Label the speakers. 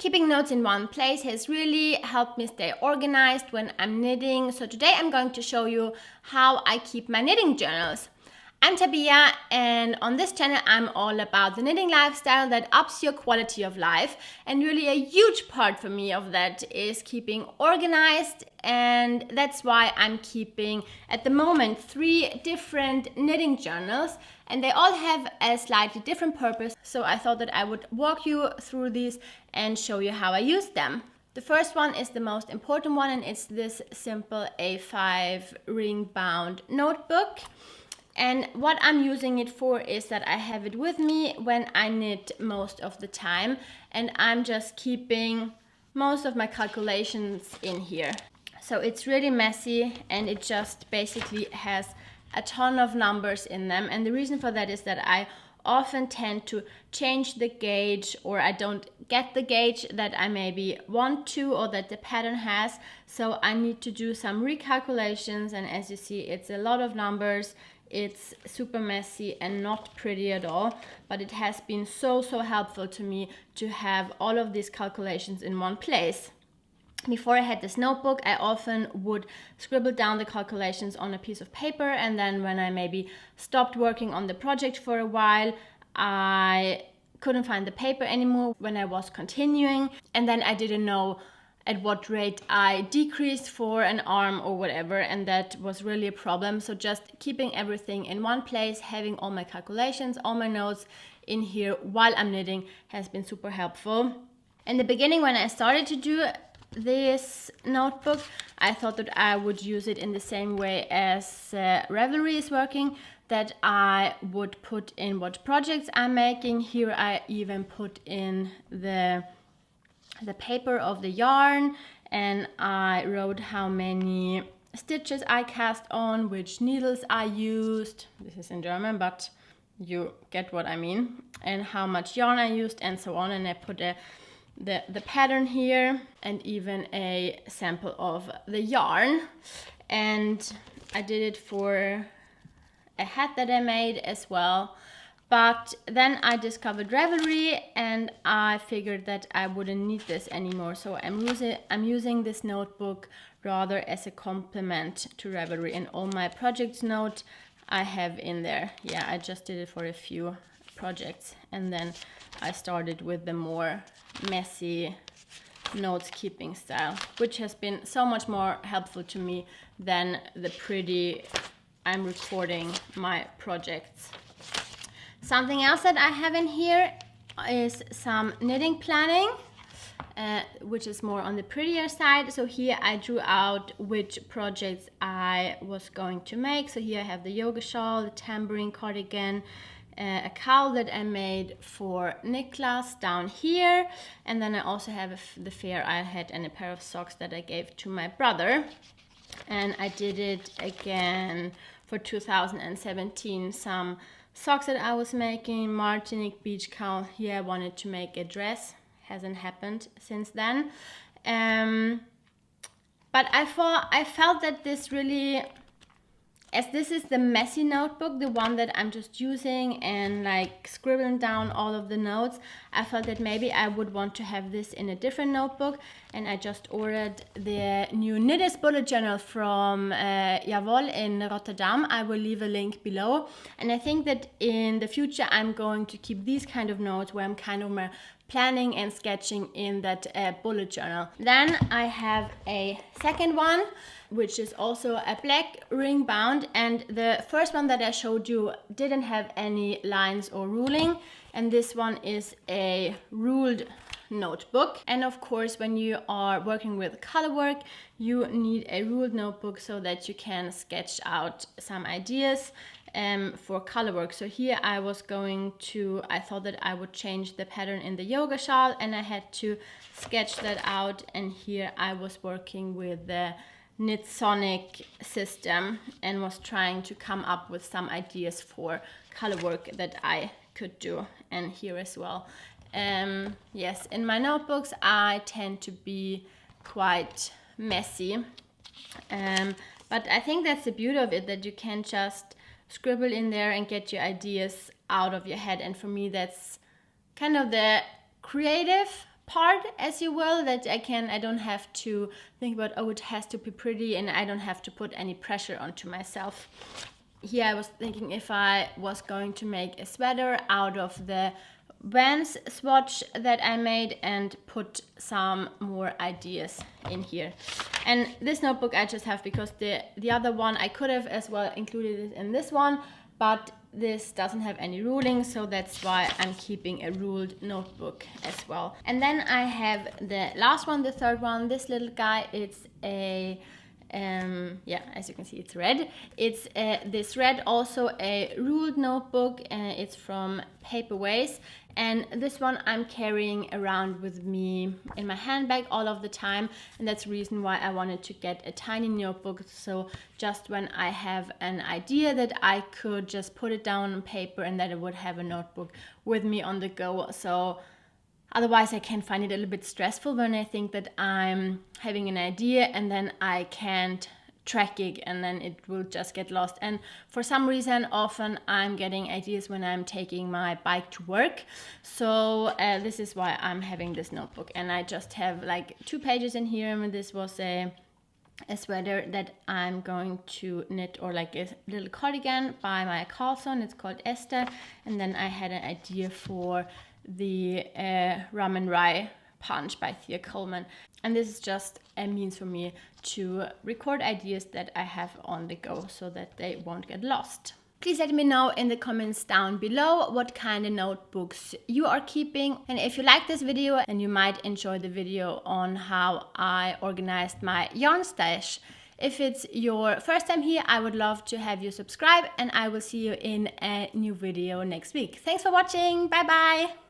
Speaker 1: Keeping notes in one place has really helped me stay organized when I'm knitting. So today I'm going to show you how I keep my knitting journals. I'm Tabia, and on this channel I'm all about the knitting lifestyle that ups your quality of life, and really a huge part for me of that is keeping organized, and that's why I'm keeping at the moment 3 different knitting journals, and they all have a slightly different purpose. So I thought that I would walk you through these and show you how I use them. The first one is the most important one, and it's this simple A5 ring bound notebook. And what I'm using it for is that I have it with me when I knit most of the time, and I'm just keeping most of my calculations in here. So it's really messy, and it just basically has a ton of numbers in them. And the reason for that is that I often tend to change the gauge, or I don't get the gauge that I maybe want to, or that the pattern has. So I need to do some recalculations, and as you see, it's a lot of numbers. It's super messy and not pretty at all, but it has been so helpful to me to have all of these calculations in one place. Before I had this notebook, I often would scribble down the calculations on a piece of paper, and then when I maybe stopped working on the project for a while, I couldn't find the paper anymore when I was continuing, and then I didn't know at what rate I decreased for an arm or whatever, and that was really a problem. So just keeping everything in one place, having all my calculations, all my notes in here while I'm knitting has been super helpful. In the beginning, when I started to do this notebook, I thought that I would use it in the same way as Ravelry is working, that I would put in what projects I'm making. Here I even put in the paper of the yarn, and I wrote how many stitches I cast on, which needles I used. This is in German, but you get what I mean, and how much yarn I used, and so on. And I put the pattern here, and even a sample of the yarn. And I did it for a hat that I made as well. But then I discovered Ravelry, and I figured that I wouldn't need this anymore. So I'm using this notebook rather as a complement to Ravelry, and all my projects note I have in there. Yeah, I just did it for a few projects, and then I started with the more messy notes keeping style, which has been so much more helpful to me than the pretty I'm recording my projects. Something else that I have in here is some knitting planning, which is more on the prettier side. So here I drew out which projects I was going to make. So here I have the yoga shawl, the tambourine cardigan, a cowl that I made for Niklas down here, and then I also have the fair I had and a pair of socks that I gave to my brother. And I did it again for 2017, some socks that I was making, Martinique beach cowl. Here I wanted to make a dress, hasn't happened since then. But I felt that this really, as this is the messy notebook, the one that I'm just using and like scribbling down all of the notes, I felt that maybe I would want to have this in a different notebook, and I just ordered the new Knitter's bullet journal from Jawoll in Rotterdam. I will leave a link below, and I think that in the future I'm going to keep these kind of notes where I'm kind of more planning and sketching in that bullet journal. Then I have a second one, which is also a black ring bound, and the first one that I showed you didn't have any lines or ruling, and this one is a ruled notebook. And of course, when you are working with color work, you need a ruled notebook so that you can sketch out some ideas for color work. So here I thought that I would change the pattern in the yoga shawl, and I had to sketch that out, and here I was working with the Knitsonic system and was trying to come up with some ideas for color work that I could do, and here as well. Yes, in my notebooks I tend to be quite messy, but I think that's the beauty of it, that you can just scribble in there and get your ideas out of your head. And for me, that's kind of the creative part, as you will, that I don't have to think about, oh, it has to be pretty, and I don't have to put any pressure onto myself. Here I was thinking if I was going to make a sweater out of the Vans swatch that I made and put some more ideas in here. And this notebook I just have because the other one I could have as well included it in this one, but this doesn't have any ruling, so that's why I'm keeping a ruled notebook as well. And then I have the last one, the third one, this little guy. It's a yeah, as you can see, it's red. It's this red, also a ruled notebook. It's from Paperways, and this one I'm carrying around with me in my handbag all of the time, and that's the reason why I wanted to get a tiny notebook, so just when I have an idea that I could just put it down on paper and that I would have a notebook with me on the go. So otherwise I can find it a little bit stressful when I think that I'm having an idea and then I can't track it, and then it will just get lost. And for some reason often I'm getting ideas when I'm taking my bike to work, so this is why I'm having this notebook. And I just have like 2 pages in here, and this was a sweater that I'm going to knit, or like a little cardigan by Maya Carlson. It's called Esther. And then I had an idea for the Ramen Rye Punch by Thea Coleman. And this is just a means for me to record ideas that I have on the go so that they won't get lost. Please let me know in the comments down below what kind of notebooks you are keeping. And if you like this video, then you might enjoy the video on how I organized my yarn stash. If it's your first time here, I would love to have you subscribe, and I will see you in a new video next week. Thanks for watching. Bye bye.